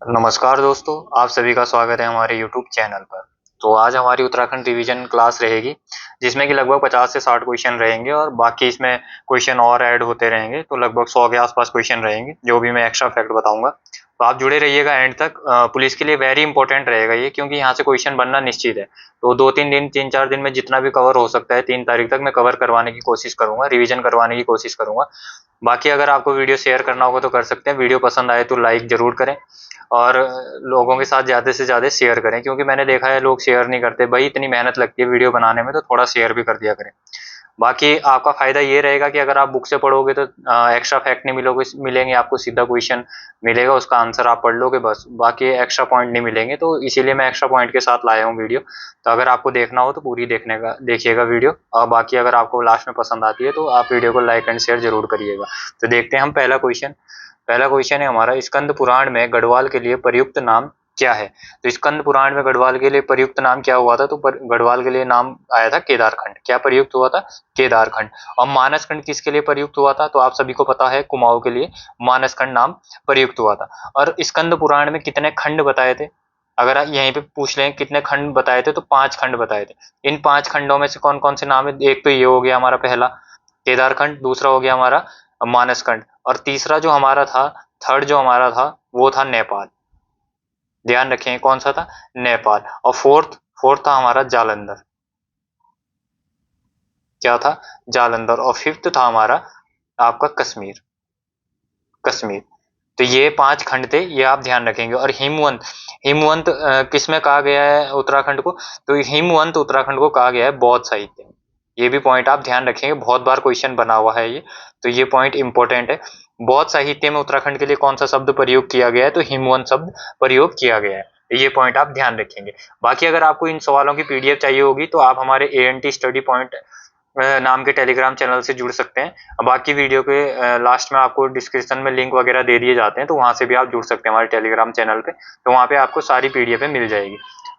नमस्कार दोस्तों, आप सभी का स्वागत है हमारे YouTube चैनल पर। तो आज हमारी उत्तराखंड रिवीजन क्लास रहेगी, जिसमें कि लगभग 50 से 60 क्वेश्चन रहेंगे और बाकी इसमें क्वेश्चन और ऐड होते रहेंगे, तो लगभग 100 के आसपास क्वेश्चन रहेंगे, जो भी मैं एक्स्ट्रा फैक्ट बताऊंगा। तो आप जुड़े रहिएगा एंड तक। पुलिस के लिए वेरी इंपॉर्टेंट रहेगा ये, क्योंकि यहाँ से क्वेश्चन बनना निश्चित है। तो 2-3 दिन, 3-4 दिन में जितना भी कवर हो सकता है, 3 तारीख तक मैं कवर करवाने की कोशिश करूंगा, रिविजन करवाने की कोशिश करूंगा। बाकी अगर आपको वीडियो शेयर करना होगा तो कर सकते हैं। वीडियो पसंद आए तो लाइक जरूर करें और लोगों के साथ ज़्यादा से ज़्यादा शेयर करें, क्योंकि मैंने देखा है लोग शेयर नहीं करते। भाई इतनी मेहनत लगती है वीडियो बनाने में, तो थोड़ा शेयर भी कर दिया करें। बाकी आपका फ़ायदा ये रहेगा कि अगर आप बुक से पढ़ोगे तो एक्स्ट्रा फैक्ट नहीं मिलेंगे आपको, सीधा क्वेश्चन मिलेगा, उसका आंसर आप पढ़ लोगे बस। बाकी एक्स्ट्रा पॉइंट नहीं मिलेंगे, तो इसीलिए मैं एक्स्ट्रा पॉइंट के साथ लाया हूँ वीडियो। तो अगर आपको देखना हो तो पूरी देखिएगा वीडियो। और बाकी अगर आपको लास्ट में पसंद आती है तो आप वीडियो को लाइक एंड शेयर जरूर करिएगा। तो देखते हैं हम पहला क्वेश्चन है हमारा, स्कंद पुराण में गढ़वाल के लिए प्रयुक्त नाम क्या है? तो स्कंद पुराण में गढ़वाल के लिए प्रयुक्त नाम क्या हुआ था? तो गढ़वाल के लिए नाम आया था केदारखंड। क्या प्रयुक्त हुआ था? केदारखंड। और मानसखंड किसके लिए प्रयुक्त हुआ था? तो आप सभी को पता है, कुमाऊं के लिए मानसखंड नाम प्रयुक्त हुआ था। और स्कंद पुराण में कितने खंड बताए थे? अगर आप यहीं पे पूछ लें कितने खंड बताए थे, तो 5 खंड बताए थे। इन 5 खंडों में से कौन कौन से नाम है? एक तो ये हो गया हमारा पहला केदारखंड, दूसरा हो गया हमारा मानसखंड, और तीसरा जो हमारा था, थर्ड जो हमारा था, वो था नेपाल। ध्यान रखें कौन सा था? नेपाल। और फोर्थ फोर्थ था हमारा जालंधर। क्या था? जालंधर। और फिफ्थ था हमारा आपका कश्मीर। कश्मीर। तो ये 5 खंड थे, ये आप ध्यान रखेंगे। और हिमवंत, हिमवंत किसमें कहा गया है उत्तराखंड को? तो हिमवंत उत्तराखंड को कहा गया है बौद्ध साहित्य में। ये भी पॉइंट आप ध्यान रखेंगे, बहुत बार क्वेश्चन बना हुआ है ये, तो ये पॉइंट इंपॉर्टेंट है। बौद्ध साहित्य में उत्तराखंड के लिए कौन सा शब्द प्रयोग किया गया है? तो हिमवंत शब्द प्रयोग किया गया है। ये पॉइंट आप ध्यान रखेंगे। बाकी अगर आपको इन सवालों की पीडीएफ चाहिए होगी तो आप हमारे ANT स्टडी पॉइंट नाम के टेलीग्राम चैनल से जुड़ सकते हैं। बाकी वीडियो के लास्ट में आपको डिस्क्रिप्शन में लिंक वगैरह दे दिए जाते हैं, तो वहां से भी आप जुड़ सकते हैं हमारे टेलीग्राम चैनल पे। तो वहां पे आपको सारी पीडीएफ मिल जाएगी।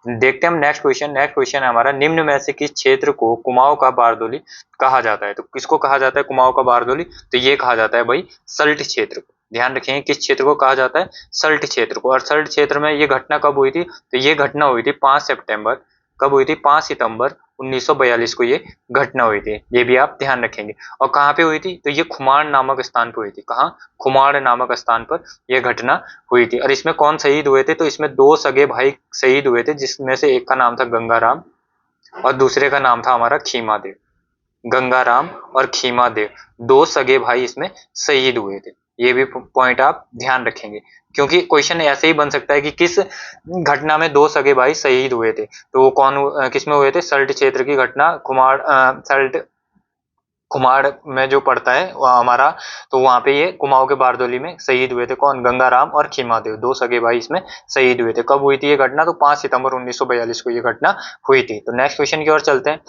देखते हैं हम नेक्स्ट क्वेश्चन। नेक्स्ट क्वेश्चन है हमारा, निम्न में से किस क्षेत्र को कुमाऊं का बारदोली कहा जाता है? तो किसको कहा जाता है कुमाऊं का बारदोली? तो ये कहा जाता है भाई सल्ट क्षेत्र को। ध्यान रखेंगे किस क्षेत्र को कहा जाता है? सल्ट क्षेत्र को। और सल्ट क्षेत्र में ये घटना कब हुई थी? तो ये घटना हुई थी 5 सितंबर। कब हुई थी? 5 सितंबर 1942 को ये घटना हुई थी। ये भी आप ध्यान रखेंगे। और कहाँ पे हुई थी? तो ये खुमार नामक स्थान पर हुई थी। कहाँ? खुमार नामक स्थान पर यह घटना हुई थी। और इसमें कौन शहीद हुए थे? तो इसमें 2 सगे भाई शहीद हुए थे, जिसमें से एक का नाम था गंगाराम और दूसरे का नाम था हमारा खीमादेव। गंगाराम और खीमादेव, 2 सगे भाई इसमें शहीद हुए थे। ये भी पॉइंट आप ध्यान रखेंगे, क्योंकि क्वेश्चन ऐसे ही बन सकता है कि किस घटना में 2 सगे भाई शहीद हुए थे। तो वो कौन किस में हुए थे? सल्ट क्षेत्र की घटना, सल्ट कुमाड़ में जो पड़ता है वहाँ हमारा, तो वहां पे ये कुमाऊं के बारदोली में शहीद हुए थे। कौन? गंगाराम और खीमादेव, 2 सगे भाई इसमें शहीद हुए थे। कब हुई थी ये घटना? तो 5 सितंबर 1942 को ये घटना हुई थी। तो नेक्स्ट क्वेश्चन की ओर चलते हैं।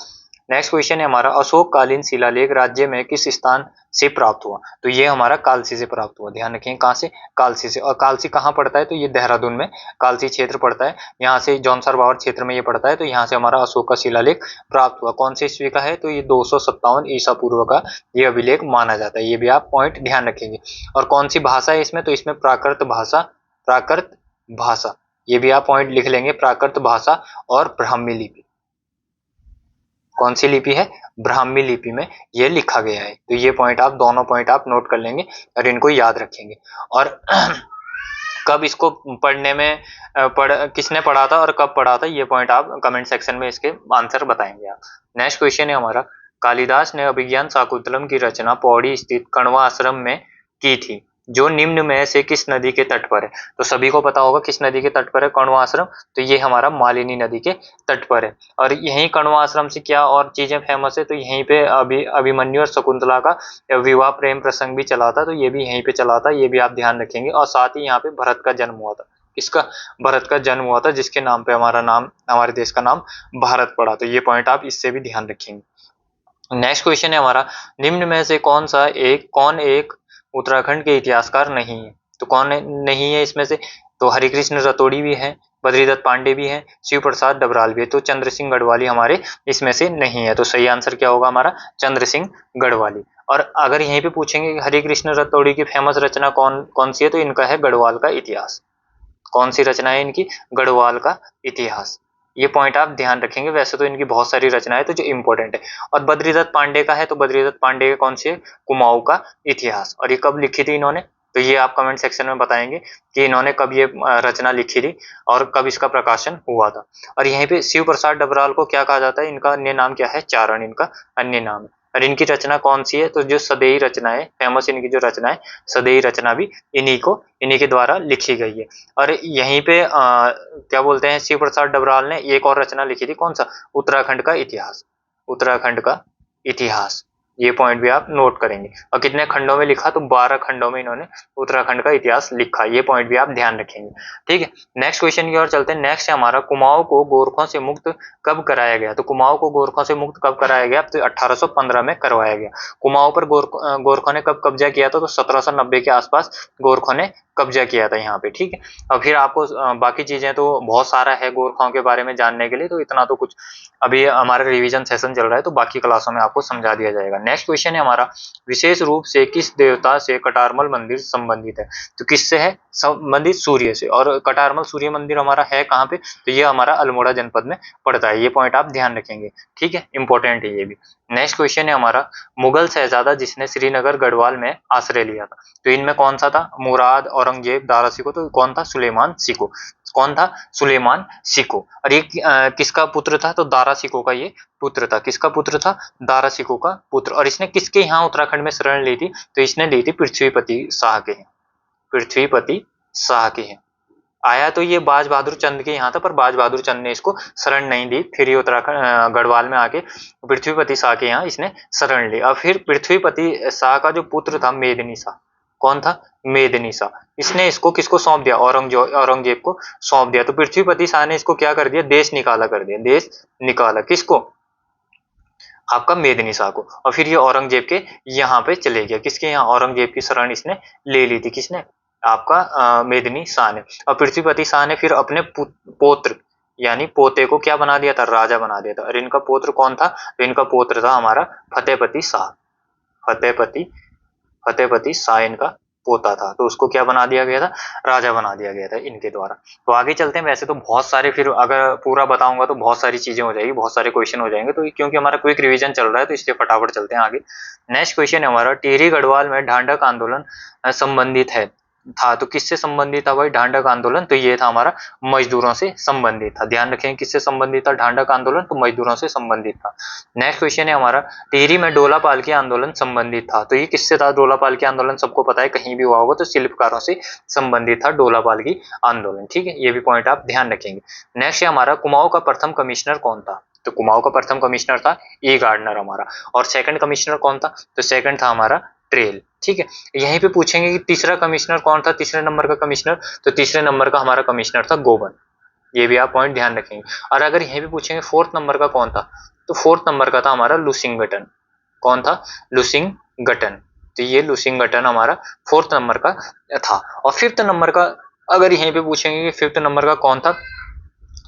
नेक्स्ट क्वेश्चन है हमारा, अशोक कालीन शिलालेख राज्य में किस स्थान से प्राप्त हुआ? तो ये हमारा कालसी से प्राप्त हुआ। ध्यान रखें कहाँ से? कालसी से। और कालसी कहाँ पड़ता है? तो ये देहरादून में कालसी क्षेत्र पड़ता है। यहाँ से जौनसर बावर क्षेत्र में ये पड़ता है। तो यहाँ से हमारा अशोक का शिलालेख प्राप्त हुआ। कौन से ईस्वी का है? तो ये 257 ईसा पूर्व का ये अभिलेख माना जाता है। ये भी आप पॉइंट ध्यान रखेंगे। और कौन सी भाषा है इसमें? तो इसमें प्राकृत भाषा, प्राकृत भाषा, ये भी आप पॉइंट लिख लेंगे, प्राकृत भाषा और ब्राह्मी लिपि। कौन सी लिपि है? ब्राह्मी लिपि में ये लिखा गया है। तो ये पॉइंट आप, दोनों पॉइंट आप नोट कर लेंगे और इनको याद रखेंगे। और कब इसको पढ़ने में किसने पढ़ा था और कब पढ़ा था, ये पॉइंट आप कमेंट सेक्शन में इसके आंसर बताएंगे आप। नेक्स्ट क्वेश्चन है हमारा, कालिदास ने अभिज्ञान शाकुंतलम की रचना पौड़ी स्थित कण्वा आश्रम में की थी, जो निम्न में से किस नदी के तट पर है? तो सभी को पता होगा किस नदी के तट पर है कण्वा आश्रम। तो ये हमारा मालिनी नदी के तट पर है। और यहीं कण्वा आश्रम से क्या और चीजें फेमस है? तो यहीं पे अभिमन्यु और शकुंतला का विवाह प्रेम प्रसंग भी चला था। तो ये भी यहीं पे चला था, ये भी आप ध्यान रखेंगे। और साथ ही यहाँ पे भरत का जन्म हुआ था। किसका? भरत का जन्म हुआ था, जिसके नाम पे हमारा नाम, हमारे देश का नाम भारत पड़ा। तो ये पॉइंट आप इससे भी ध्यान रखेंगे। नेक्स्ट क्वेश्चन है हमारा, निम्न में से कौन एक उत्तराखंड के इतिहासकार नहीं है? तो कौन नहीं है इसमें से? तो हरिकृष्ण रतोड़ी भी है, बद्रीदत्त पांडे भी है, शिव प्रसाद डबराल भी है। तो चंद्र सिंह गढ़वाली हमारे इसमें से नहीं है। तो सही आंसर क्या होगा हमारा? चंद्र सिंह गढ़वाली। और अगर यहीं पे पूछेंगे हरिकृष्ण रतोड़ी की फेमस रचना कौन कौन सी है, तो इनका है गढ़वाल का इतिहास। कौन सी रचना है इनकी? गढ़वाल का इतिहास। ये पॉइंट आप ध्यान रखेंगे। वैसे तो इनकी बहुत सारी रचनाएं तो जो इम्पोर्टेंट है। और बद्रीदत्त पांडे का है तो बद्रीदत्त पांडे का कौन सी है? कुमाऊं का इतिहास। और ये कब लिखी थी इन्होंने? तो ये आप कमेंट सेक्शन में बताएंगे कि इन्होंने कब ये रचना लिखी थी और कब इसका प्रकाशन हुआ था। और यहीं पे शिव प्रसाद डबराल को क्या कहा जाता है? इनका अन्य नाम क्या है? चारण इनका अन्य नाम है। और इनकी रचना कौन सी है? तो जो सदैई रचना है, फेमस इनकी जो रचना है सदैई रचना भी इन्हीं के द्वारा लिखी गई है। और यहीं पे क्या बोलते हैं, शिव प्रसाद डबराल ने एक और रचना लिखी थी, कौन सा? उत्तराखंड का इतिहास। उत्तराखंड का इतिहास, ये पॉइंट भी आप नोट करेंगे। और कितने खंडों में लिखा? तो 12 खंडों में इन्होंने उत्तराखंड का इतिहास लिखा। ये पॉइंट भी आप ध्यान रखेंगे। ठीक है, नेक्स्ट क्वेश्चन की ओर चलते हैं। नेक्स्ट है हमारा, कुमाऊं को गोरखों से मुक्त कब कराया गया? तो कुमाऊं को गोरखों से मुक्त कब कराया गया? तो 1815 में करवाया गया। कुमाऊं पर गोरखों ने कब कब्जा किया था? तो 1790 के आसपास गोरखों ने कब्जा किया था यहाँ पे। ठीक है, और फिर आपको बाकी चीजें तो बहुत सारा है गोरखों के बारे में जानने के लिए, तो इतना तो कुछ अभी हमारा रिवीजन सेशन चल रहा है, तो बाकी क्लासों में आपको समझा दिया जाएगा। नेक्स्ट क्वेश्चन है हमारा, विशेष रूप से किस देवता से कटारमल मंदिर संबंधित है? तो किससे है संबंधित? सूर्य से। और कटारमल सूर्य मंदिर हमारा है कहाँ पे? तो ये हमारा अल्मोड़ा जनपद में पड़ता है। ये पॉइंट आप ध्यान रखेंगे। ठीक है, इंपॉर्टेंट है ये भी। नेक्स्ट क्वेश्चन है हमारा, मुगल शहजादा जिसने श्रीनगर गढ़वाल में आश्रय लिया था, तो इनमें कौन सा था? मुराद, औरंगजेब, दारा शिकोह। तो कौन था? सुलेमान शिकोह। कौन था? सुलेमान शिकोह। और ये किसका पुत्र था? तो दारा शिकोह का ये पुत्र था। किसका पुत्र था? दारा शिकोह का पुत्र। और इसने किसके यहाँ उत्तराखंड में शरण ली थी? तो इसने ली थी पृथ्वीपति शाह के यहाँ। पृथ्वीपति शाह के यहाँ आया तो ये बाज बहादुर चंद के यहाँ था, पर बाज बहादुर चंद ने इसको शरण नहीं दी। फिर ये उत्तराखंड गढ़वाल में आके पृथ्वीपति शाह के यहाँ इसने शरण ली। और फिर पृथ्वीपति शाह का जो पुत्र था मेदिनी शाह, कौन था? मेदिनी शाह। इसने इसको किसको सौंप दिया? औरंगजेब को सौंप दिया। तो पृथ्वीपति शाह ने इसको क्या कर दिया? देश निकाला कर दिया। देश निकाला किसको? आपका मेदिनी शाह को। और फिर ये औरंगजेब के यहाँ पे चले गया। किसके यहाँ? औरंगजेब की शरण इसने ले ली थी। किसने? आपका मेदिनी शाह ने। और पृथ्वीपति शाह ने फिर अपने पौत्र यानी पोते को क्या बना दिया था? राजा बना दिया था। और इनका पौत्र कौन था? तो इनका पौत्र था हमारा फतेहपति शाह। फतेहपति शाह इनका पोता था, तो उसको क्या बना दिया गया था? राजा बना दिया गया था इनके द्वारा। तो आगे चलते हैं। वैसे तो बहुत सारे, फिर अगर पूरा बताऊंगा तो बहुत सारी चीजें हो जाएगी, बहुत सारे क्वेश्चन हो जाएंगे, तो क्योंकि हमारा क्विक रिवीजन चल रहा है तो इसलिए फटाफट चलते हैं आगे। नेक्स्ट क्वेश्चन है हमारा, टिहरी गढ़वाल में ढांढक आंदोलन संबंधित है था, तो किससे संबंधित था भाई ढांढक आंदोलन? तो ये था हमारा मजदूरों से संबंधित था। ध्यान रखें किससे संबंधित था ढांढक आंदोलन? तो मजदूरों से संबंधित था। नेक्स्ट क्वेश्चन है हमारा, टिहरी में डोला पालकी आंदोलन संबंधित था, तो ये किससे था? डोला पालकी आंदोलन सबको पता है, कहीं भी हुआ होगा तो शिल्पकारों से संबंधित था डोला पालकी आंदोलन। ठीक है, ये भी पॉइंट आप ध्यान रखेंगे। नेक्स्ट है हमारा, कुमाऊं का प्रथम कमिश्नर कौन था? तो कुमाऊं का प्रथम कमिश्नर था ई गार्डनर हमारा। और सेकंड कमिश्नर कौन था? तो सेकंड था हमारा ट्रेल। ठीक है, यहीं पे पूछेंगे कि तीसरा कमिश्नर कौन था? तीसरे नंबर का कमिश्नर, तो तीसरे नंबर का हमारा कमिश्नर था गोवन। ये भी आप पॉइंट ध्यान रखेंगे। और अगर यहीं पे पूछेंगे फोर्थ नंबर का कौन था, तो फोर्थ नंबर का था हमारा लुसिंगटन। कौन था? लुसिंगटन। तो ये लुसिंगटन हमारा फोर्थ नंबर का था। और फिफ्थ नंबर का अगर यहीं पे पूछेंगे कि फिफ्थ नंबर का कौन था,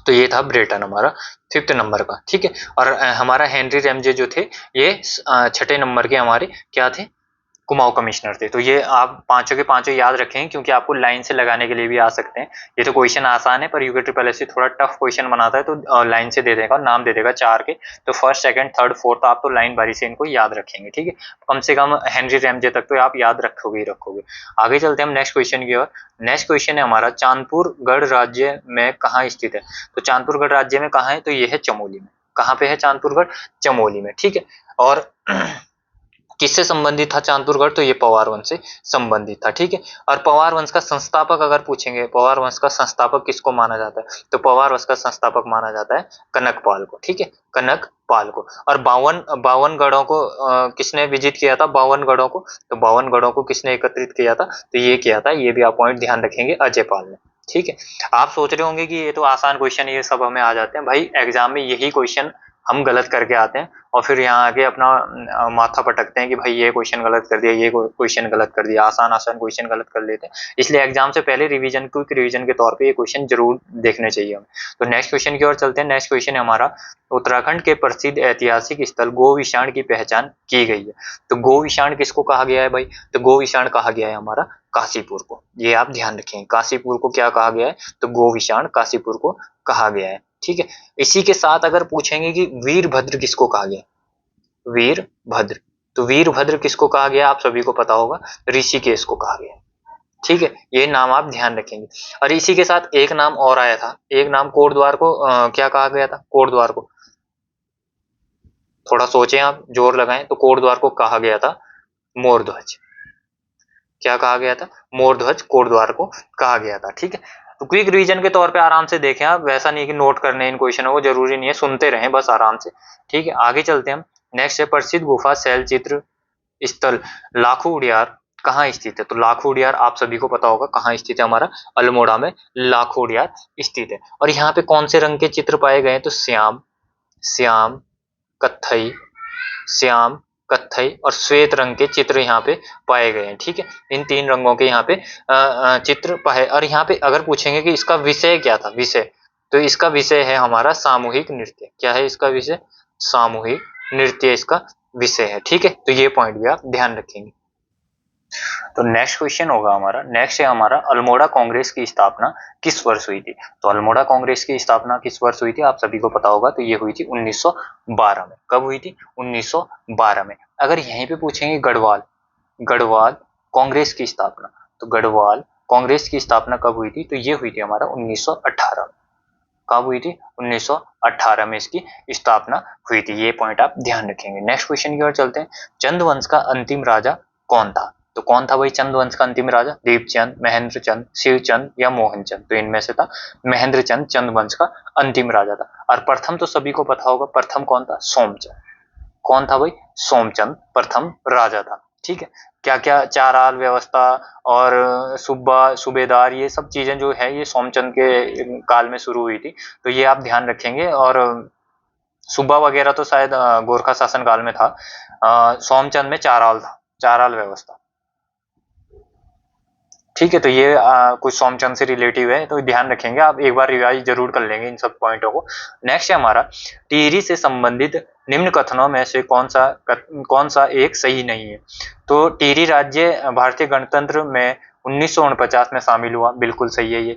तो ये था ब्रेटन हमारा फिफ्थ नंबर का। ठीक है, और हमारा हेनरी रैमजे जो थे ये छठे नंबर के हमारे क्या थे? कुमाऊं कमिश्नर थे। तो ये आप पांचों के पांचों याद रखें, क्योंकि आपको लाइन से लगाने के लिए भी आ सकते हैं। ये तो क्वेश्चन आसान है, पर यूके ट्रिपल एस थोड़ा टफ क्वेश्चन बनाता है, तो लाइन से दे देगा, नाम दे देगा चार के। तो फर्स्ट, सेकंड, थर्ड, फोर्थ आप तो लाइन बारी से इनको याद रखेंगे। ठीक है, कम से कम हेनरी रैमजे तक तो आप याद रखोगे ही रखोगे। आगे चलते हैं हम नेक्स्ट क्वेश्चन की ओर। नेक्स्ट क्वेश्चन है हमारा, चांदपुर गढ़ राज्य में कहाँ स्थित है? तो चांदपुर गढ़ राज्य में कहाँ है? तो ये है चमोली में। कहाँ पे है चांदपुर गढ़? चमोली में। ठीक है, और किससे संबंधित था चांदपुरगढ़? तो ये पवार वंश से संबंधित था। ठीक है, और पवार वंश का संस्थापक अगर पूछेंगे, पवार वंश का संस्थापक किसको माना जाता है? तो पवार वंश का संस्थापक माना जाता है कनकपाल को। ठीक है, कनकपाल को। और 52 गढ़ों को किसने विजिट किया था? 52 गढ़ों को। तो 52 गढ़ों को किसने एकत्रित किया था? तो ये किया था, ये भी आप पॉइंट ध्यान रखेंगे, अजय पाल ने। ठीक है, आप सोच रहे होंगे कि ये तो आसान क्वेश्चन, ये सब हमें आ जाते हैं। भाई एग्जाम में यही क्वेश्चन हम गलत करके आते हैं और फिर यहाँ आके अपना माथा पटकते हैं कि भाई ये क्वेश्चन गलत कर दिया, ये क्वेश्चन गलत कर दिया, आसान क्वेश्चन गलत कर लेते हैं। इसलिए एग्जाम से पहले क्विक रिवीजन के तौर पे ये क्वेश्चन जरूर देखने चाहिए हमें। तो नेक्स्ट क्वेश्चन की ओर चलते हैं। नेक्स्ट क्वेश्चन है हमारा, उत्तराखंड के प्रसिद्ध ऐतिहासिक स्थल गोविषाण की पहचान की गई है। तो गोविषाण किसको कहा गया है भाई? तो गोविषाण कहा गया है हमारा काशीपुर को, ये आप ध्यान रखेंगे। काशीपुर को क्या कहा गया है, तो गोविशाण काशीपुर को कहा गया है। ठीक है, इसी के साथ अगर पूछेंगे कि वीरभद्र किसको कहा गया, वीरभद्र, तो वीरभद्र किसको कहा गया आप सभी को पता होगा, ऋषिकेश को कहा गया। ठीक है, ये नाम आप ध्यान रखेंगे। और इसी के साथ एक नाम और आया था, एक नाम कोटद्वार को क्या कहा गया था, कोटद्वार को, थोड़ा सोचें आप, जोर लगाएं, तो कोटद्वार को कहा गया था मोरध्वज। क्या कहा गया था, मोरध्वज कोटद्वार को कहा गया था। ठीक है, तो क्विक रिवीजन के तौर पे आराम से देखें आप, वैसा नहीं कि नोट करने इन क्वेश्चनों को, जरूरी नहीं है, सुनते रहें बस आराम से। ठीक है, आगे चलते हैं हम। नेक्स्ट है प्रसिद्ध गुफा शैल चित्र स्थल लाखू उड़ियार कहाँ स्थित है, तो लाखू उड़ियार आप सभी को पता होगा कहाँ स्थित है, हमारा अल्मोड़ा में लाखू उड़ियार स्थित है। और यहाँ पे कौन से रंग के चित्र पाए गए हैं, तो श्याम, श्याम, कत्थई, श्याम, कत्थई और श्वेत रंग के चित्र यहाँ पे पाए गए हैं। ठीक है, इन तीन रंगों के यहाँ पे चित्र पाए। और यहाँ पे अगर पूछेंगे कि इसका विषय क्या था, विषय, तो इसका विषय है हमारा सामूहिक नृत्य। क्या है इसका विषय, सामूहिक नृत्य इसका विषय है। ठीक है, तो ये पॉइंट भी आप ध्यान रखेंगे। तो नेक्स्ट क्वेश्चन होगा हमारा, नेक्स्ट है हमारा अल्मोड़ा कांग्रेस की स्थापना किस वर्ष हुई थी, तो अल्मोड़ा कांग्रेस की स्थापना किस वर्ष हुई थी आप सभी को पता होगा, तो ये हुई थी 1912 में। कब हुई थी, 1912 में। अगर यहीं पे पूछेंगे गढ़वाल, गढ़वाल कांग्रेस की स्थापना, तो गढ़वाल कांग्रेस की स्थापना कब हुई थी, तो ये हुई थी हमारा 1918 में। कब हुई थी, 1918 में इसकी स्थापना हुई थी। ये पॉइंट आप ध्यान रखेंगे। नेक्स्ट क्वेश्चन की ओर चलते हैं। चंद का अंतिम राजा कौन था, तो कौन था भाई चंद का अंतिम राजा, दीपचंद, महेंद्रचंद, शिवचंद या मोहनचंद, तो इनमें से था महेंद्रचंद चंद का अंतिम राजा था। और प्रथम तो सभी को पता होगा, प्रथम कौन था, सोमचंद। कौन था भाई, सोमचंद प्रथम राजा था। ठीक है, क्या क्या चाराल व्यवस्था और सुब्बा सूबेदार, ये सब चीजें जो है ये सोमचंद के काल में शुरू हुई थी, तो ये आप ध्यान रखेंगे। और सुब्बा वगैरह तो शायद गोरखा शासन काल में था, सोमचंद में चाराल था, चाराल व्यवस्था। ठीक है, तो ये कुछ सोमचंद से रिलेटिव है, तो ध्यान रखेंगे आप, एक बार रिवाइज जरूर कर लेंगे इन सब पॉइंटों को। नेक्स्ट है हमारा टिहरी से संबंधित निम्न कथनों में से कौन सा एक सही नहीं है, तो टिहरी राज्य भारतीय गणतंत्र में 1949 में शामिल हुआ, बिल्कुल सही है ये।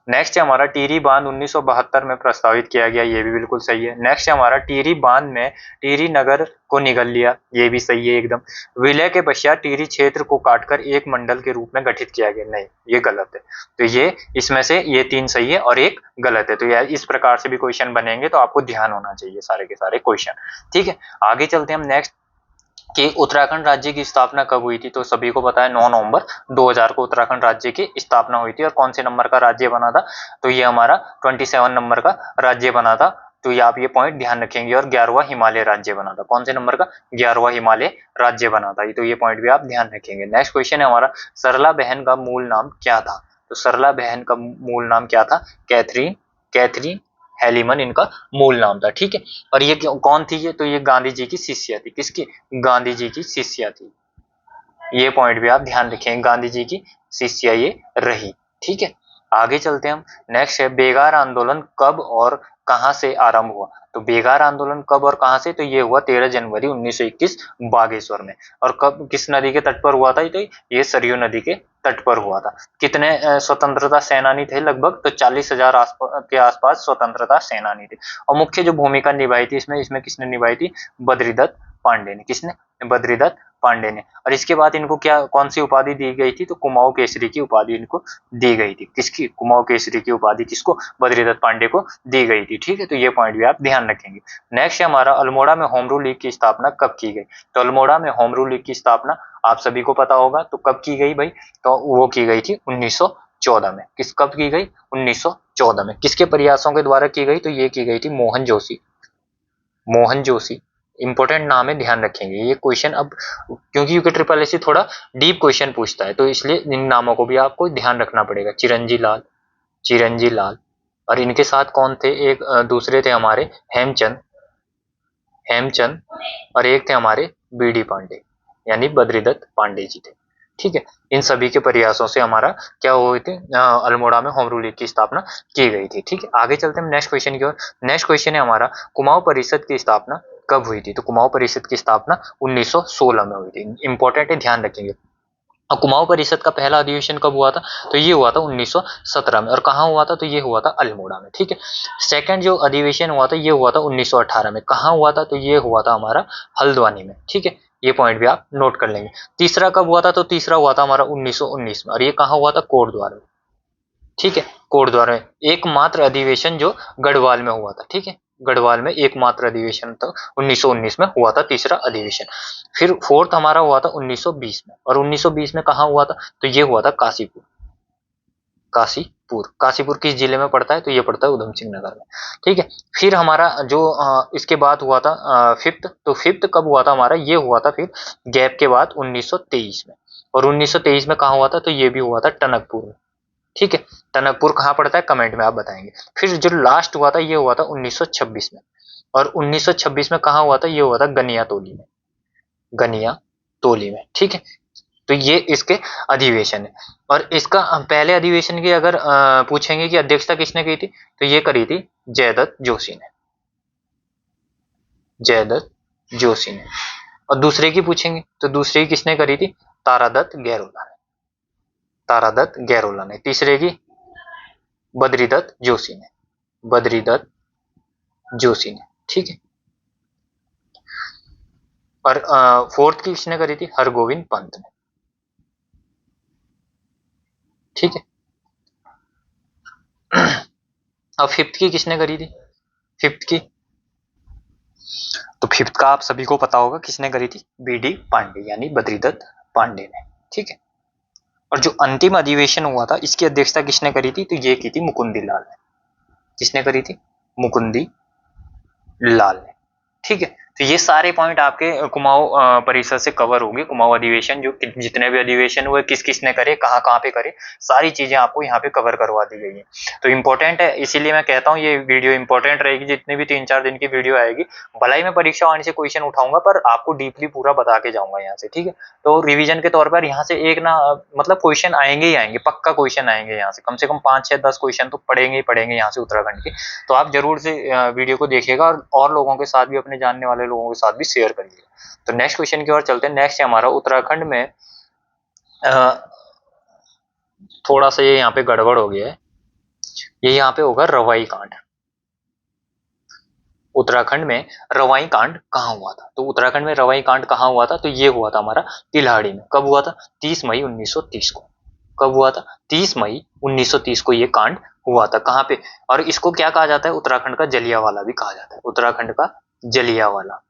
नेक्स्ट है हमारा टिहरी बांध 1972 में प्रस्तावित किया गया, ये भी बिल्कुल सही है। नेक्स्ट है हमारा टिहरी बांध में टिहरी नगर को निगल लिया, ये भी सही है एकदम। विलय के पश्चात टिहरी क्षेत्र को काटकर एक मंडल के रूप में गठित किया गया, नहीं ये गलत है। तो ये इसमें से ये तीन सही है और एक गलत है। तो यार इस प्रकार से भी क्वेश्चन बनेंगे, तो आपको ध्यान होना चाहिए सारे के सारे क्वेश्चन। ठीक है, आगे चलते हैं हम नेक्स्ट कि उत्तराखंड राज्य की स्थापना कब हुई थी, तो सभी को पता है 9 नवंबर 2000 को उत्तराखंड राज्य की स्थापना हुई थी। और कौन से नंबर का राज्य बना था, तो ये हमारा 27 नंबर का राज्य बना था। तो ये आप ये पॉइंट ध्यान रखेंगे। और 11वां हिमालय राज्य बना था, कौन से नंबर का, 11वां हिमालय राज्य बना था। तो ये पॉइंट भी आप ध्यान रखेंगे। नेक्स्ट क्वेश्चन है हमारा सरला बहन का मूल नाम क्या था, तो सरला बहन का मूल नाम क्या था, कैथरीन हेलीमन इनका मूल नाम था। ठीक है, और ये कौन थी ये, तो ये गांधी जी की शिष्या थी, किसकी, गांधी जी की शिष्या थी। ये पॉइंट भी आप ध्यान रखें, गांधी जी की शिष्या ये रही। ठीक है, आगे चलते हैं हम। नेक्स्ट है बेगार आंदोलन कब और कहां से आरंभ हुआ, तो बेगार आंदोलन कब और कहां से, तो ये हुआ 13 जनवरी 1921 बागेश्वर में। और कब, किस नदी के तट पर हुआ था, तो ये सरयू नदी के तट पर हुआ था। कितने स्वतंत्रता सेनानी थे, लगभग तो 40,000 के आसपास स्वतंत्रता सेनानी थे। और मुख्य जो भूमिका निभाई थी इसमें किसने निभाई थी, बद्रीदत्त पांडे ने। किसने, बद्रीदत्त पांडे ने। और इसके बाद इनको क्या, कौन सी उपाधि दी गई थी, तो कुमाऊं केसरी की उपाधि इनको दी गई थी। किसकी, कुमाऊं केसरी की उपाधि किसको, बद्रीदत्त पांडे को दी गई थी। ठीक है, तो ये पॉइंट भी आप ध्यान रखेंगे। नेक्स्ट है हमारा अल्मोड़ा में होम रूल लीग की स्थापना कब की गई, तो अल्मोड़ा में होम रूल लीग की स्थापना आप सभी को पता होगा, तो कब की गई भाई, तो वो की गई थी 1914 में। कब की गई, 1914 में। किसके प्रयासों के द्वारा की गई, तो ये की गई थी मोहन जोशी, मोहन जोशी इंपॉर्टेंट नाम है, ध्यान रखेंगे ये क्वेश्चन। अब क्योंकि यूके ट्रिपल एससी थोड़ा डीप क्वेश्चन पूछता है, तो इसलिए इन नामों को भी आपको ध्यान रखना पड़ेगा। चिरंजी लाल और इनके साथ कौन थे, एक दूसरे थे हमारे हेमचंद और एक थे हमारे बीडी पांडे, यानी बद्रीदत्त पांडे जी थे। ठीक है, इन सभी के प्रयासों से हमारा क्या हुए थे, अल्मोड़ा में होम रूल लीग की स्थापना की गई थी। ठीक है, आगे चलते हैं नेक्स्ट क्वेश्चन की ओर। नेक्स्ट क्वेश्चन है हमारा कुमाऊं परिषद की स्थापना कब हुई थी, तो कुमाऊं परिषद की स्थापना 1916 में हुई थी। इंपॉर्टेंट है, ध्यान रखेंगे। और कुमाऊं परिषद का पहला अधिवेशन कब हुआ था? तो ये हुआ था 1917 में। और कहाँ हुआ था? तो ये हुआ था अल्मोड़ा में। ठीक है। सेकंड जो अधिवेशन हुआ था ये हुआ था 1918 में। कहाँ हुआ था? तो ये हुआ था हमारा हल्द्वानी में। ठीक है, ये पॉइंट भी आप नोट कर लेंगे। तीसरा कब हुआ था? तो तीसरा हुआ था हमारा 1919 में। और ये कहाँ हुआ था? कोटद्वार में। ठीक है, कोटद्वार में एकमात्र अधिवेशन जो गढ़वाल में हुआ था। ठीक है, गढ़वाल में एकमात्र अधिवेशन था 1919 में हुआ था तीसरा अधिवेशन। फिर फोर्थ हमारा हुआ था 1920 में। और 1920 में कहाँ हुआ था? तो ये हुआ था काशीपुर। काशीपुर, काशीपुर किस जिले में पड़ता है? तो ये पड़ता है उधम सिंह नगर में। ठीक है। फिर हमारा जो इसके बाद हुआ था फिफ्थ, तो फिफ्थ कब हुआ था हमारा? ये हुआ था फिर गैप के बाद 1923 में। और 1923 में कहाँ हुआ था? तो ये भी हुआ था टनकपुर में। ठीक है, टनकपुर कहाँ पड़ता है? कमेंट में आप बताएंगे। फिर जो लास्ट हुआ था ये हुआ था 1926 में। और 1926 में कहाँ हुआ था? ये हुआ था गनियातोली में। गनियातोली में। ठीक है, तो ये इसके अधिवेशन है। और इसका पहले अधिवेशन की अगर पूछेंगे कि अध्यक्षता किसने की थी, तो ये करी थी जयदत्त जोशी ने। जयदत्त जोशी ने। और दूसरे की पूछेंगे तो दूसरे की किसने करी थी? तारादत्त गैरोला ने। तारादत्त गैरोला ने। तीसरे की बद्रीदत्त जोशी ने। बद्रीदत्त जोशी ने। ठीक है। और फोर्थ की किसने करी थी? हरगोविंद पंत ने। ठीक है। अब फिफ्थ की किसने करी थी? फिफ्थ की, तो फिफ्थ का आप सभी को पता होगा किसने करी थी? बीडी पांडे यानी बद्रीदत्त पांडे ने। ठीक है। और जो अंतिम अधिवेशन हुआ था इसकी अध्यक्षता किसने करी थी? तो ये की थी मुकुंदी लाल ने। किसने करी थी? मुकुंदी लाल ने। ठीक है। तो ये सारे पॉइंट आपके कुमाऊं परिषद से कवर होंगे। कुमाऊं अधिवेशन जो जितने भी अधिवेशन हुए, किस किस ने करे, कहाँ कहाँ पे करे, सारी चीजें आपको यहाँ पे कवर करवा दी गई है। तो इंपॉर्टेंट है, इसीलिए मैं कहता हूँ ये वीडियो इंपॉर्टेंट रहेगी। जितनी भी 3-4 दिन की वीडियो आएगी, भला ही मैं परीक्षा वाणी से क्वेश्चन उठाऊंगा पर आपको डीपली पूरा बता के जाऊंगा यहाँ से। ठीक है, तो रिविजन के तौर पर यहाँ से एक ना मतलब क्वेश्चन आएंगे ही आएंगे, पक्का क्वेश्चन आएंगे यहाँ से कम 5-6-10 क्वेश्चन तो पढ़ेंगे ही पढ़ेंगे यहाँ से उत्तराखंड के। तो आप जरूर से वीडियो को देखिएगा और लोगों के साथ भी, अपने जानने वाले लोगों के साथ भी शेयर करिएगा। तो नेक्स्ट क्वेश्चन की ओर चलते हैं। नेक्स्ट है हमारा उत्तराखंड में थोड़ा सा ये यहाँ पे गड़बड़ हो गया है। ये यहाँ पे होगा रवाई कांड। उत्तराखंड में रवाई कांड कहाँ हुआ था? तो उत्तराखंड में रवाई कांड कहाँ हुआ था? तो ये हुआ था हमारा तिल्हाड़ी में। कब हुआ था? 30 मई 1930 को। कब हुआ था? 30 मई 1930 को ये कांड हुआ था। कहाँ पे? और इसको क्या कहा जाता है? उत्तराखंड का जलियांवाला भी कहा जाता है। उत्तराखंड का जलियांवाला।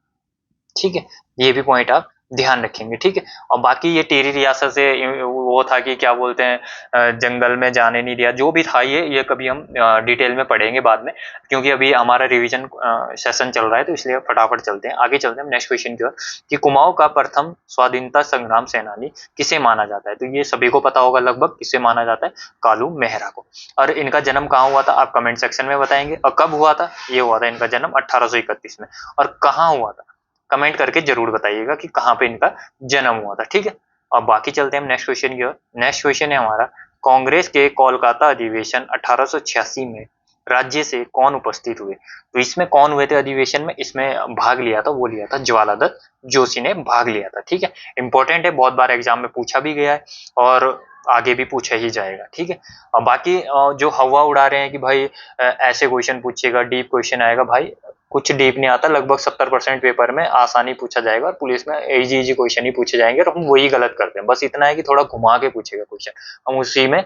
ठीक है, ये भी पॉइंट आप ध्यान रखेंगे। ठीक है। और बाकी ये टिहरी रियासत से वो था कि क्या बोलते हैं, जंगल में जाने नहीं दिया, जो भी था ये कभी हम डिटेल में पढ़ेंगे बाद में, क्योंकि अभी हमारा रिवीजन सेशन चल रहा है। तो इसलिए फटाफट चलते हैं आगे। चलते हैं नेक्स्ट क्वेश्चन की ओर कि कुमाऊं का प्रथम स्वाधीनता संग्राम सेनानी किसे माना जाता है? तो ये सभी को पता होगा लगभग, किसे माना जाता है? कालू मेहरा को। और इनका जन्म कहाँ हुआ था? आप कमेंट सेक्शन में बताएंगे। और कब हुआ था? ये हुआ था इनका जन्म 1831 में। और कहाँ हुआ था? कमेंट करके जरूर बताइएगा कि कहाँ पे इनका जन्म हुआ था। ठीक है। अब बाकी चलते हैं हम नेक्स्ट क्वेश्चन की ओर। नेक्स्ट क्वेश्चन है हमारा, कांग्रेस के कोलकाता अधिवेशन 1886 में राज्य से कौन उपस्थित हुए? तो इसमें कौन हुए थे अधिवेशन में? इसमें भाग लिया था, वो लिया था ज्वालादत्त जोशी ने भाग लिया था। ठीक है, इंपॉर्टेंट है, बहुत बार एग्जाम में पूछा भी गया है और आगे भी पूछा ही जाएगा। ठीक है। और बाकी जो हवा उड़ा रहे हैं कि भाई ऐसे क्वेश्चन पूछेगा, डीप क्वेश्चन आएगा, भाई कुछ डीप नहीं आता। लगभग 70% पेपर में आसानी पूछा जाएगा और पुलिस में इजी इजी क्वेश्चन ही पूछे जाएंगे और हम वही गलत करते हैं। बस इतना है कि थोड़ा घुमा के पूछेगा क्वेश्चन, हम उसी में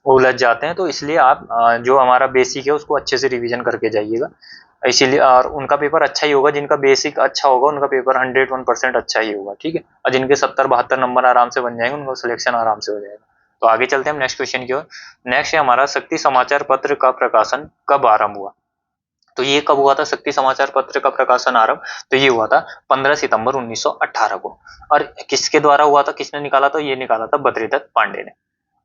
उलझ जाते हैं। तो इसलिए आप जो हमारा बेसिक है उसको अच्छे से रिवीजन करके जाइएगा। इसीलिए और उनका पेपर अच्छा ही होगा, जिनका बेसिक अच्छा होगा उनका पेपर 101% अच्छा ही होगा। ठीक है। और जिनके 70-72 नंबर आराम से बन जाएंगे उनका सिलेक्शन आराम से हो जाएगा। तो आगे चलते हैं हम नेक्स्ट क्वेश्चन की ओर। नेक्स्ट है हमारा, शक्ति समाचार पत्र का प्रकाशन कब आरंभ हुआ? तो ये कब हुआ था शक्ति समाचार पत्र का प्रकाशन आरंभ? तो ये हुआ था 15 सितंबर 1918 को। और किसके द्वारा हुआ था? किसने निकाला था? ये निकाला था बद्रीदत्त पांडे ने।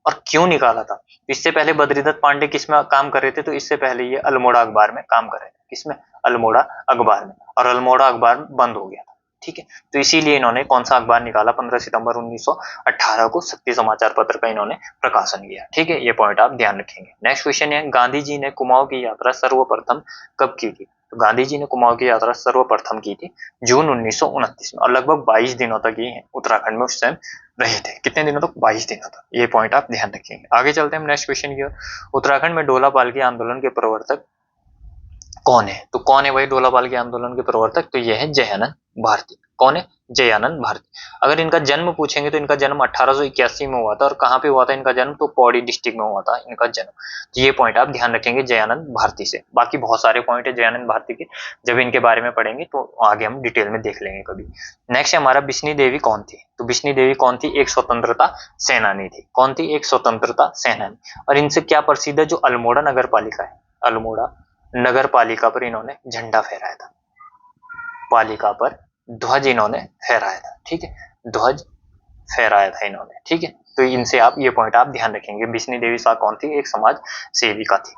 और क्यों निकाला था? इससे पहले बद्रीदत्त पांडे किसमें काम कर रहे थे? तो इससे पहले ये अल्मोड़ा अखबार में काम कर रहे थे। किसमें? अल्मोड़ा अखबार में। और अल्मोड़ा अखबार बंद हो गया था। ठीक है। तो इसीलिए इन्होंने कौन सा अखबार निकाला? 15 सितंबर 1918 को शक्ति समाचार पत्र का इन्होंने प्रकाशन किया। ठीक है, ये पॉइंट आप ध्यान रखेंगे। नेक्स्ट क्वेश्चन है, गांधी जी ने कुमाऊं की यात्रा सर्वप्रथम कब की थी? तो गांधी जी ने कुमाऊं की यात्रा सर्वप्रथम की थी जून 1929 में, और लगभग 22 दिनों तक ये उत्तराखंड में उस टाइम रहे थे। कितने दिनों तक? 22 दिनों तक। ये पॉइंट आप ध्यान रखेंगे। आगे चलते हैं हम नेक्स्ट क्वेश्चन की ओर। उत्तराखंड में डोला पालकी आंदोलन के प्रवर्तक कौन है? तो कौन है भाई डोला पालकी आंदोलन के प्रवर्तक? तो यह है जयानंद भारती। कौन है? जयानंद भारती। अगर इनका जन्म पूछेंगे तो इनका जन्म 1881 में हुआ था। और कहाँ पे हुआ था इनका जन्म? तो पौड़ी डिस्ट्रिक्ट में हुआ था इनका जन्म। तो ये पॉइंट आप ध्यान रखेंगे जयानंद भारती से। बाकी बहुत सारे पॉइंट है जयानंद भारती के, जब इनके बारे में पढ़ेंगे तो आगे हम डिटेल में देख लेंगे कभी। नेक्स्ट हमारा बिस्नी देवी कौन थी? तो बिस्नी देवी कौन थी? एक स्वतंत्रता सेनानी थी। कौन थी? एक स्वतंत्रता सेनानी। और इनसे क्या प्रसिद्ध है? जो अल्मोड़ा नगर पालिका है, अल्मोड़ा नगर पालिका पर इन्होंने झंडा फहराया था। पालिका पर ध्वज इन्होंने फहराया था। ठीक है, ध्वज फहराया था इन्होंने। ठीक है, तो इनसे आप ये पॉइंट आप ध्यान रखेंगे। बिस्नी देवी शाह कौन थी? एक समाज सेविका थी,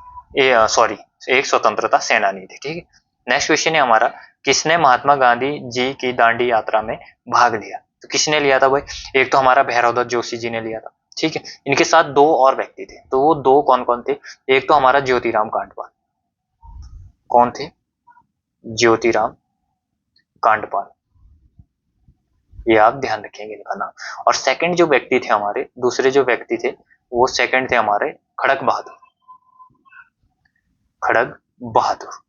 सॉरी एक स्वतंत्रता सेनानी थी। ठीक है, नेक्स्ट क्वेश्चन है हमारा, किसने महात्मा गांधी जी की दांडी यात्रा में भाग लिया? तो किसने लिया था भाई? एक तो हमारा भैरवदत्त जोशी जी ने लिया था। ठीक है, इनके साथ दो और व्यक्ति थे। तो वो दो कौन कौन थे? एक तो हमारा ज्योतिराम कांडपाल। कौन थे? ज्योतिराम कांडपाल। ये आप ध्यान रखेंगे इनका नाम। और सेकंड जो व्यक्ति थे हमारे, दूसरे जो व्यक्ति थे वो सेकंड थे हमारे खड़क बहादुर। खड़ग बहादुर।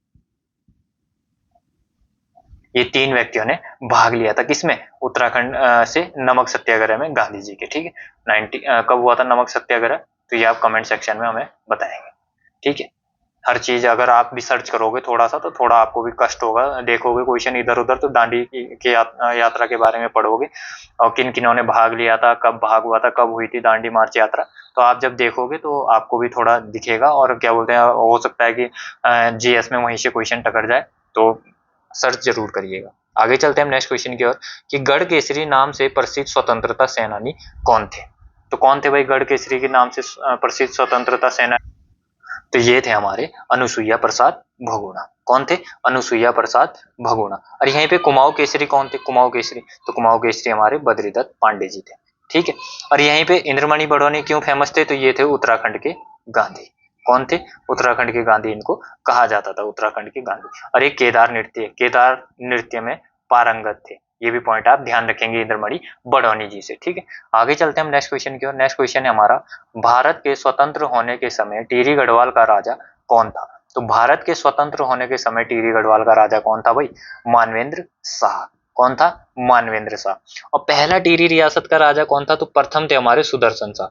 ये तीन व्यक्तियों ने भाग लिया था किसमें? उत्तराखंड से नमक सत्याग्रह में गांधी जी के। ठीक है, 90 कब हुआ था नमक सत्याग्रह? तो ये आप कमेंट सेक्शन में हमें बताएंगे। ठीक है, हर चीज अगर आप भी सर्च करोगे थोड़ा सा तो थोड़ा आपको भी कष्ट होगा। देखोगे क्वेश्चन इधर उधर तो दांडी की यात्रा के बारे में पढ़ोगे, और किन किन्हों ने भाग लिया था, कब भाग हुआ था, कब हुई थी दांडी मार्च यात्रा। तो आप जब देखोगे तो आपको भी थोड़ा दिखेगा, और क्या बोलते हैं, हो सकता है कि जीएस में वहीं से क्वेश्चन टकर जाए। तो सर्च जरूर करिएगा। आगे चलते हैं हम नेक्स्ट क्वेश्चन की ओर, कि गढ़ केसरी नाम से प्रसिद्ध स्वतंत्रता सेनानी कौन थे? तो कौन थे भाई गढ़ केसरी के नाम से प्रसिद्ध स्वतंत्रता सेनानी? तो ये थे हमारे अनुसुईया प्रसाद बहुगुणा। कौन थे? अनुसुईया प्रसाद बहुगुणा। और यहीं पे कुमाऊं केसरी कौन थे? कुमाऊं केसरी, तो कुमाऊं केसरी हमारे बद्रीदत्त पांडे जी थे। ठीक है, और यहीं पे इंद्रमणि बड़ौनी क्यों फेमस थे? तो ये थे उत्तराखंड के गांधी। कौन थे? उत्तराखंड के गांधी इनको कहा जाता था, उत्तराखंड के गांधी। और एक केदार नृत्य, केदार नृत्य में पारंगत थे। ये भी पॉइंट आप ध्यान रखेंगे इंद्रमणि बड़ौनी जी से। ठीक है, आगे चलते हैं हम नेक्स्ट क्वेश्चन की ओर। नेक्स्ट क्वेश्चन है हमारा, भारत के स्वतंत्र होने के समय टिहरी गढ़वाल का राजा कौन था? तो भारत के स्वतंत्र होने के समय टिहरी गढ़वाल का राजा कौन था भाई? मानवेंद्र शाह। कौन था? मानवेंद्र शाह। और पहला टिहरी रियासत का राजा कौन था? तो प्रथम थे हमारे सुदर्शन शाह।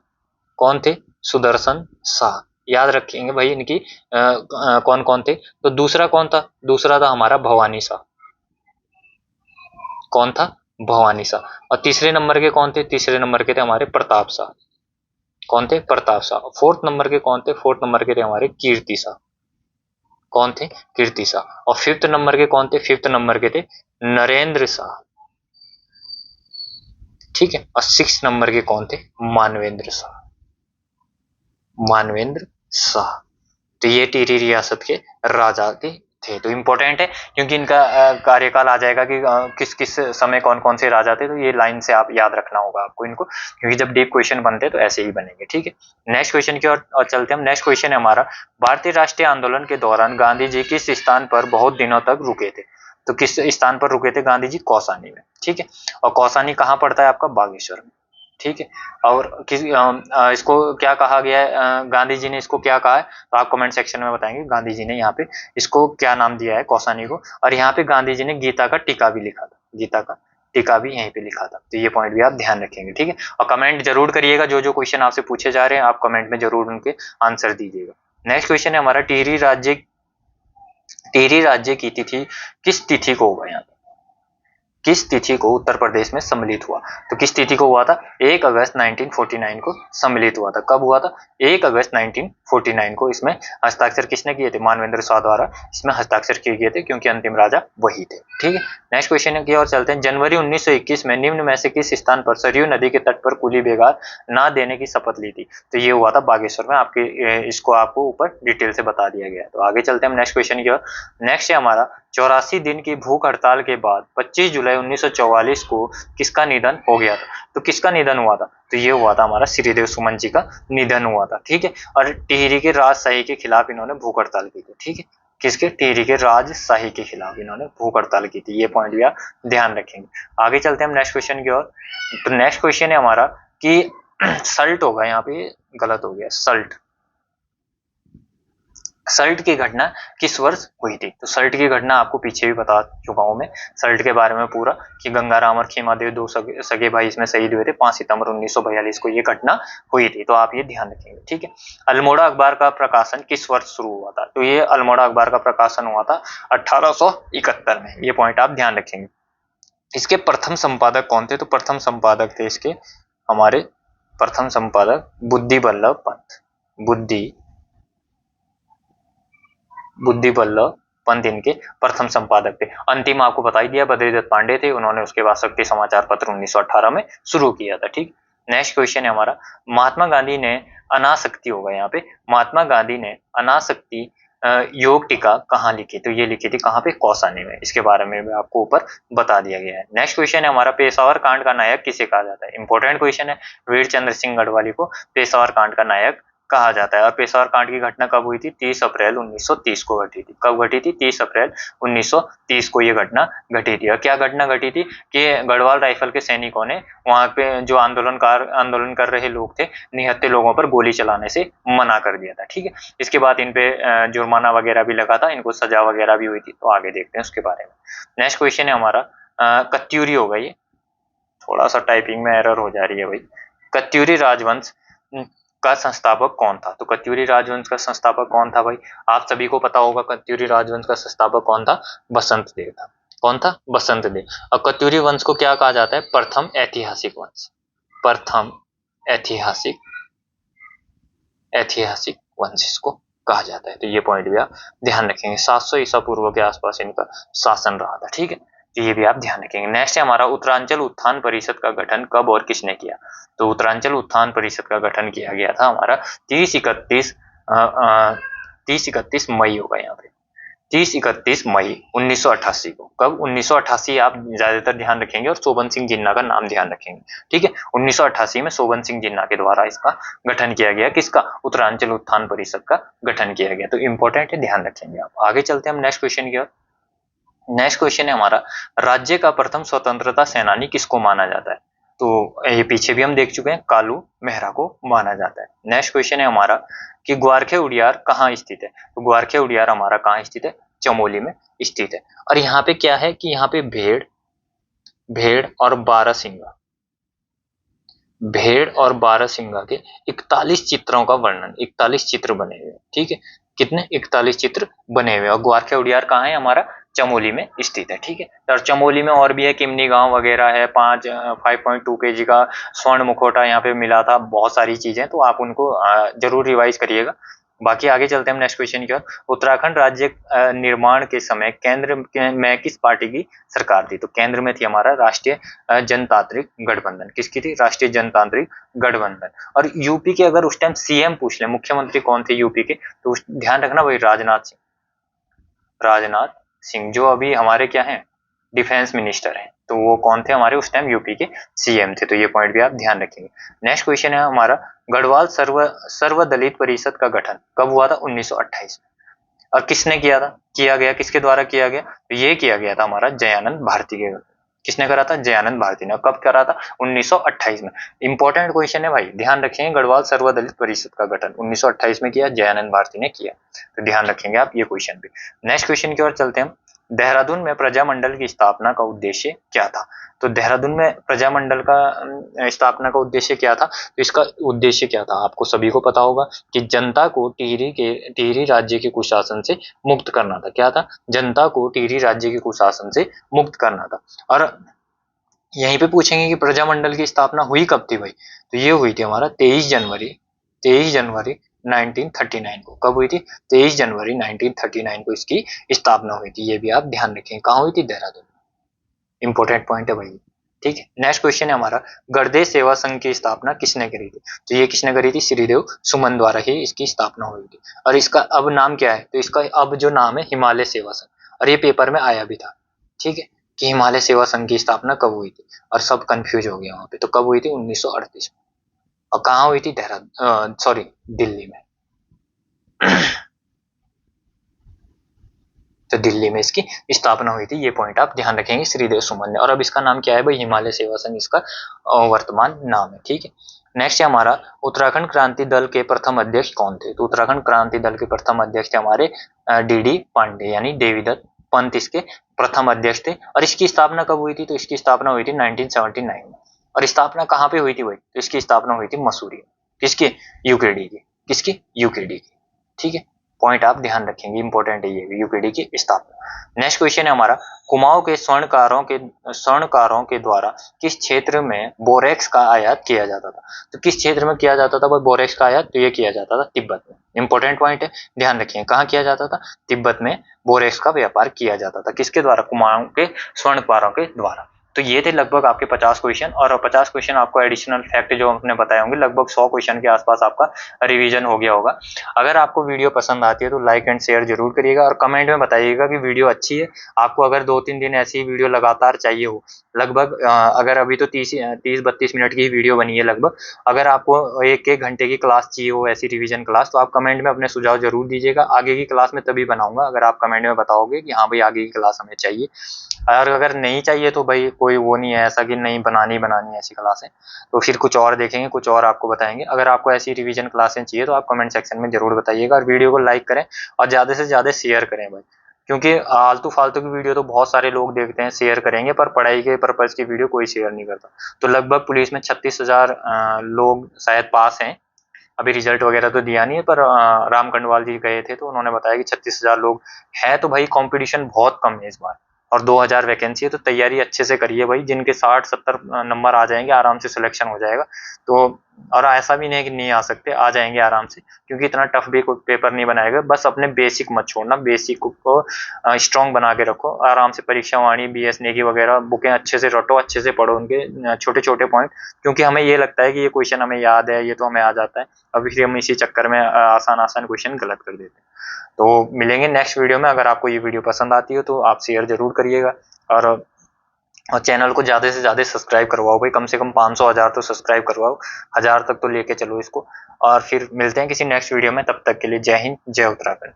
कौन थे? सुदर्शन शाह। याद रखेंगे भाई इनकी कौन कौन थे। तो दूसरा कौन था? दूसरा था हमारा भवानी शाह। कौन था? भवानी शाह। और तीसरे नंबर के कौन थे? तीसरे नंबर के थे हमारे प्रताप शाह। कौन थे? प्रताप शाह। फोर्थ नंबर के कौन थे? फोर्थ नंबर के थे हमारे कीर्ति शाह। कौन थे? कीर्ति शाह। और फिफ्थ नंबर के कौन थे? फिफ्थ नंबर के थे नरेंद्र शाह। ठीक है, और सिक्स नंबर के कौन थे? मानवेंद्र शाह। मानवेंद्र शाह। तो ये टिहरी रियासत के राजा के थे। तो इंपॉर्टेंट है क्योंकि इनका कार्यकाल आ जाएगा कि किस किस समय कौन कौन से राजा थे। तो ये लाइन से आप याद रखना होगा आपको इनको, क्योंकि जब डीप क्वेश्चन बनते हैं तो ऐसे ही बनेंगे। ठीक है, नेक्स्ट क्वेश्चन की ओर चलते हैं हम। नेक्स्ट क्वेश्चन है हमारा, भारतीय राष्ट्रीय आंदोलन के दौरान गांधी जी किस स्थान पर बहुत दिनों तक रुके थे? तो किस स्थान पर रुके थे गांधी जी? कौसानी में। ठीक है, और कौसानी कहाँ पड़ता है आपका? बागेश्वर में। ठीक है, और इसको क्या कहा गया है? गांधी जी ने इसको क्या कहा है? तो आप कमेंट सेक्शन में बताएंगे गांधी जी ने यहाँ पे इसको क्या नाम दिया है कौसानी को। और यहाँ पे गांधी जी ने गीता का टीका भी लिखा था, गीता का टीका भी यहीं पे लिखा था। तो ये पॉइंट भी आप ध्यान रखेंगे। ठीक है, और कमेंट जरूर करिएगा, जो जो क्वेश्चन आपसे पूछे जा रहे हैं आप कमेंट में जरूर उनके आंसर दीजिएगा। नेक्स्ट क्वेश्चन है हमारा, टिहरी राज्य की तिथि किस तिथि को होगा? यहाँ किस तिथि को उत्तर प्रदेश में सम्मिलित हुआ? तो किस तिथि को हुआ था? 1 अगस्त 1949 को सम्मिलित हुआ था। कब हुआ था? 1 अगस्त 1949 को। इसमें हस्ताक्षर किसने किए थे? मानवेंद्र शाह द्वारा इसमें हस्ताक्षर किए गए थे, क्योंकि अंतिम राजा वही थे। ठीक है, नेक्स्ट क्वेश्चन की ओर चलते हैं। जनवरी 1921 में निम्न में से किस स्थान पर सरयू नदी के तट पर कुली बेगार न देने की शपथ ली थी? तो ये हुआ था बागेश्वर में। आपके इसको आपको ऊपर डिटेल से बता दिया गया है। तो आगे चलते हैं हम नेक्स्ट क्वेश्चन की ओर। नेक्स्ट है हमारा, 84 दिन की भूख हड़ताल के बाद 25 जुलाई 1944 को किसका निधन हो गया था? तो किसका निधन हुआ था? तो ये हुआ था हमारा श्रीदेव सुमन जी का निधन हुआ था। ठीक है, और टिहरी के राजशाही के खिलाफ इन्होंने भूख हड़ताल की थी। ठीक है, किसके? टिहरी के राजशाही के खिलाफ इन्होंने भूख हड़ताल की थी। ये पॉइंट भी आप ध्यान रखेंगे। आगे चलते हैं हम नेक्स्ट क्वेश्चन की ओर। तो नेक्स्ट क्वेश्चन है हमारा कि सल्ट होगा, यहाँ पे गलत हो गया, सल्ट। सल्ट की घटना किस वर्ष हुई थी? तो सल्ट की घटना आपको पीछे भी बता चुका हूं मैं, सल्ट के बारे में पूरा, कि गंगाराम और खेमादेव दो सगे भाई इसमें शहीद हुए थे। 5 सितंबर 1942 को ये घटना हुई थी। तो आप ये ध्यान रखेंगे, ठीक है। अल्मोड़ा अखबार का प्रकाशन किस वर्ष शुरू हुआ था? तो ये अल्मोड़ा अखबार का प्रकाशन हुआ था 1871 में। ये पॉइंट आप ध्यान रखेंगे। इसके प्रथम संपादक कौन थे? तो प्रथम संपादक थे इसके हमारे प्रथम संपादक बुद्धि वल्लभ पंत। बुद्धि वल्लभ पंत इनके प्रथम संपादक थे। अंतिम आपको बता ही दिया, बद्रीदत्त पांडे थे, उन्होंने उसके बाद शक्ति समाचार पत्र 1918 में शुरू किया था, ठीक। नेक्स्ट क्वेश्चन है हमारा, महात्मा गांधी ने अनासक्ति, होगा यहाँ पे, महात्मा गांधी ने अनासक्ति योग टीका कहाँ लिखी? तो ये लिखी थी कहाँ पे? कौसानी में। इसके बारे में भी आपको ऊपर बता दिया गया है। नेक्स्ट क्वेश्चन है हमारा, पेशावर कांड का नायक किसे कहा जाता है? इंपॉर्टेंट क्वेश्चन है। वीर चंद्र सिंह गढ़वाली को पेशावर कांड का नायक कहा जाता है। और पेशावर कांड की घटना कब हुई थी? 30 अप्रैल 1930 को घटी थी। कब घटी थी? 30 अप्रैल 1930 को ये घटना घटी थी। और क्या घटना घटी थी कि गढ़वाल राइफल के सैनिकों ने वहां पे जो आंदोलन कर रहे लोग थे, निहत्थे लोगों पर गोली चलाने से मना कर दिया था, ठीक है। इसके बाद इन पे जुर्माना वगैरह भी लगा था, इनको सजा वगैरह भी हुई थी। तो आगे देखते हैं उसके बारे में। नेक्स्ट क्वेश्चन है हमारा, कत्यूरी होगा ये, थोड़ा सा टाइपिंग में एरर हो जा रही है भाई। कत्यूरी राजवंश का संस्थापक कौन था? तो कत्यूरी राजवंश का संस्थापक कौन था भाई? आप सभी को पता होगा कत्यूरी राजवंश का संस्थापक कौन था? बसंत देव था। कौन था? बसंत देव। और कत्यूरी वंश को क्या कहा जाता है? प्रथम ऐतिहासिक वंश। प्रथम ऐतिहासिक वंश इसको कहा जाता है। तो ये पॉइंट भी आप ध्यान रखेंगे। 700 ईसा पूर्व के आसपास इनका शासन रहा था, ठीक है। तो ये भी आप ध्यान रखेंगे। नेक्स्ट है हमारा, उत्तरांचल उत्थान परिषद का गठन कब और किसने किया? तो उत्तरांचल उत्थान परिषद का गठन किया गया था हमारा 30-31 मई होगा यहाँ पे, 30-31 मई 1988 को। कब? 1988 आप ज्यादातर ध्यान रखेंगे और शोभन सिंह जिन्ना का नाम ध्यान रखेंगे, ठीक है। 1988 में शोभन सिंह जिन्ना के द्वारा इसका गठन किया गया। किसका? उत्तरांचल उत्थान परिषद का गठन किया गया। तो इंपॉर्टेंट है, ध्यान रखेंगे आप। आगे चलते हैं हम नेक्स्ट क्वेश्चन की ओर। नेक्स्ट क्वेश्चन है हमारा, राज्य का प्रथम स्वतंत्रता सेनानी किसको माना जाता है? तो ये पीछे भी हम देख चुके हैं, कालू मेहरा को माना जाता है। नेक्स्ट क्वेश्चन है हमारा कि ग्वारखे उड़ियार कहाँ स्थित है? तो ग्वारखे उड़ियार हमारा कहाँ स्थित है? चमोली में स्थित है। और यहाँ पे क्या है कि यहाँ पे भेड़ और बारहसिंगा के 41 चित्रों का वर्णन, 41 चित्र बने हुए, ठीक है। कितने? 41 चित्र बने हुए। और ग्वारखे उड़ियार कहाँ है? हमारा चमोली में स्थित है, ठीक है। और चमोली में और भी है, किमनी गांव वगैरह है, 5.2 kg का स्वर्ण मुखौटा यहाँ पे मिला था, बहुत सारी चीजें। तो आप उनको जरूर रिवाइज करिएगा। बाकी आगे चलते हैं हम नेक्स्ट क्वेश्चन की ओर। उत्तराखंड राज्य निर्माण के समय केंद्र में किस पार्टी की सरकार थी? तो केंद्र में थी हमारा राष्ट्रीय जनतांत्रिक गठबंधन। किसकी थी? राष्ट्रीय जनतांत्रिक गठबंधन। और यूपी के अगर उस टाइम सीएम पूछ ले, मुख्यमंत्री कौन थे यूपी के, तो ध्यान रखना भाई, राजनाथ सिंह, जो अभी हमारे क्या हैं? डिफेंस मिनिस्टर हैं। तो वो कौन थे हमारे उस टाइम? यूपी के सीएम थे। तो ये पॉइंट भी आप ध्यान रखेंगे। नेक्स्ट क्वेश्चन है हमारा, गढ़वाल सर्वदलित परिषद का गठन कब हुआ था? 1928 में। और किसने किया गया, किसके द्वारा किया गया? तो ये किया गया था हमारा जयानंद भारती के। किसने करा था? जयानंद भारती ने। कब करा था? 1928 में। इंपॉर्टेंट क्वेश्चन है भाई, ध्यान रखेंगे। गढ़वाल सर्वदलित परिषद का गठन 1928 में किया, जयानंद भारती ने किया। तो ध्यान रखेंगे आप ये क्वेश्चन भी। नेक्स्ट क्वेश्चन की ओर चलते हैं। देहरादून में प्रजामंडल की स्थापना का उद्देश्य क्या था? तो देहरादून में प्रजामंडल का स्थापना का उद्देश्य क्या था? तो इसका उद्देश्य क्या था आपको सभी को पता होगा कि जनता को टिहरी राज्य के कुशासन से मुक्त करना था। क्या था? जनता को टिहरी राज्य के कुशासन से मुक्त करना था। और यहीं पे पूछेंगे कि प्रजामंडल की स्थापना हुई कब थी भाई? तो ये हुई थी हमारा 23 जनवरी 1939 को। कब हुई थी? 23 जनवरी 1939 को इसकी स्थापना हुई थी। ये भी आप ध्यान रखें, कहाँ हुई थी? देहरादून। इंपॉर्टेंट पॉइंट है भाई, ठीक है। नेक्स्ट क्वेश्चन है हमारा, गणदेश सेवा संघ की स्थापना किसने करी थी? तो ये किसने करी थी? श्रीदेव सुमन द्वारा ही इसकी स्थापना हुई थी। और इसका अब नाम क्या है? तो इसका अब जो नाम है हिमालय सेवा संघ। और ये पेपर में आया भी था, ठीक है, कि हिमालय सेवा संघ की स्थापना कब हुई थी। और सब कंफ्यूज हो गया वहां पे। तो कब हुई थी? 1938 में। और कहाँ हुई थी? दिल्ली में। तो दिल्ली में इसकी स्थापना हुई थी। ये पॉइंट आप ध्यान रखेंगे, श्रीदेव सुमन ने। और अब इसका नाम क्या है भाई, हिमालय सेवा संघ इसका वर्तमान नाम है। ठीक है, नेक्स्ट है हमारा उत्तराखंड क्रांति दल के प्रथम अध्यक्ष कौन थे। तो उत्तराखंड क्रांति दल के प्रथम अध्यक्ष थे हमारे डी पांडे यानी देवीदत्त पंत इसके प्रथम अध्यक्ष थे। और इसकी स्थापना कब हुई थी, तो इसकी स्थापना हुई थी 1979 में। और स्थापना कहाँ पे हुई थी भाई, तो इसकी स्थापना हुई थी मसूरी। किसकी, यूकेडी की। किसकी, यूकेडी की। ठीक है, पॉइंट आप ध्यान रखेंगे, इंपॉर्टेंट है ये, यूकेडी की स्थापना। नेक्स्ट क्वेश्चन है हमारा, कुमाऊं के स्वर्णकारों के द्वारा किस क्षेत्र में बोरेक्स का आयात किया जाता था। तो किस क्षेत्र में किया जाता था भाई बोरेक्स का आयात, तो ये किया जाता था तिब्बत में। इंपॉर्टेंट पॉइंट है, ध्यान रखिए, कहाँ किया जाता था, तिब्बत में बोरेक्स का व्यापार किया जाता था। किसके द्वारा, कुमाऊं के स्वर्णकारों के द्वारा। तो ये थे लगभग आपके 50 क्वेश्चन, और 50 क्वेश्चन आपको एडिशनल फैक्ट जो हमने बताए होंगे, लगभग 100 क्वेश्चन के आसपास आपका रिवीजन हो गया होगा। अगर आपको वीडियो पसंद आती है तो लाइक एंड शेयर जरूर करिएगा, और कमेंट में बताइएगा कि वीडियो अच्छी है। आपको अगर 2-3 दिन ऐसी वीडियो लगातार चाहिए हो, लगभग अगर अभी तो 30-32 मिनट की वीडियो बनी है लगभग, अगर आपको 1-1 घंटे की क्लास चाहिए हो ऐसी रिवीजन क्लास, तो आप कमेंट में अपने सुझाव जरूर दीजिएगा। आगे की क्लास में तभी बनाऊंगा अगर आप कमेंट में बताओगे कि हाँ भाई आगे की क्लास हमें चाहिए। और अगर नहीं चाहिए तो भाई कोई वो नहीं है ऐसा कि नहीं बनानी ऐसी क्लासें, तो फिर कुछ और देखेंगे, कुछ और आपको बताएंगे। अगर आपको ऐसी रिवीजन क्लासें चाहिए तो आप कमेंट सेक्शन में जरूर बताइएगा, और वीडियो को लाइक करें और ज़्यादा से ज़्यादा शेयर करें भाई, क्योंकि आलतू फालतू की वीडियो तो बहुत सारे लोग देखते हैं, शेयर करेंगे, पर पढ़ाई के पर्पज़ की वीडियो कोई शेयर नहीं करता। तो लगभग पुलिस में 36,000 लोग शायद पास हैं, अभी रिजल्ट वगैरह तो दिया नहीं है, पर राम कंडवाल जी गए थे तो उन्होंने बताया कि 36,000 लोग है। तो भाई कंपटीशन बहुत कम है इस बार, और 2000 वैकेंसी है, तो तैयारी अच्छे से करिए भाई। जिनके 60-70 नंबर आ जाएंगे आराम से सिलेक्शन हो जाएगा। तो और ऐसा भी नहीं कि नहीं आ सकते, आ जाएंगे आराम से, क्योंकि इतना टफ भी कोई पेपर नहीं बनाएगा। बस अपने बेसिक मत छोड़ना, बेसिक को स्ट्रॉन्ग बना के रखो, आराम से परीक्षा वाणी BS नेगी वगैरह बुकें अच्छे से रटो, अच्छे से पढ़ो उनके छोटे छोटे पॉइंट, क्योंकि हमें ये लगता है कि ये क्वेश्चन हमें याद है, ये तो हमें आ जाता है, अभी फिर हम इसी चक्कर में आसान आसान क्वेश्चन गलत कर देते हैं। तो मिलेंगे नेक्स्ट वीडियो में। अगर आपको ये वीडियो पसंद आती हो तो आप शेयर जरूर करिएगा, और चैनल को ज़्यादा से ज़्यादा सब्सक्राइब करवाओ भाई, कम से कम 500-1000 तो सब्सक्राइब करवाओ, 1000 तक तो लेके चलो इसको। और फिर मिलते हैं किसी नेक्स्ट वीडियो में, तब तक के लिए जय हिंद, जय उत्तराखंड।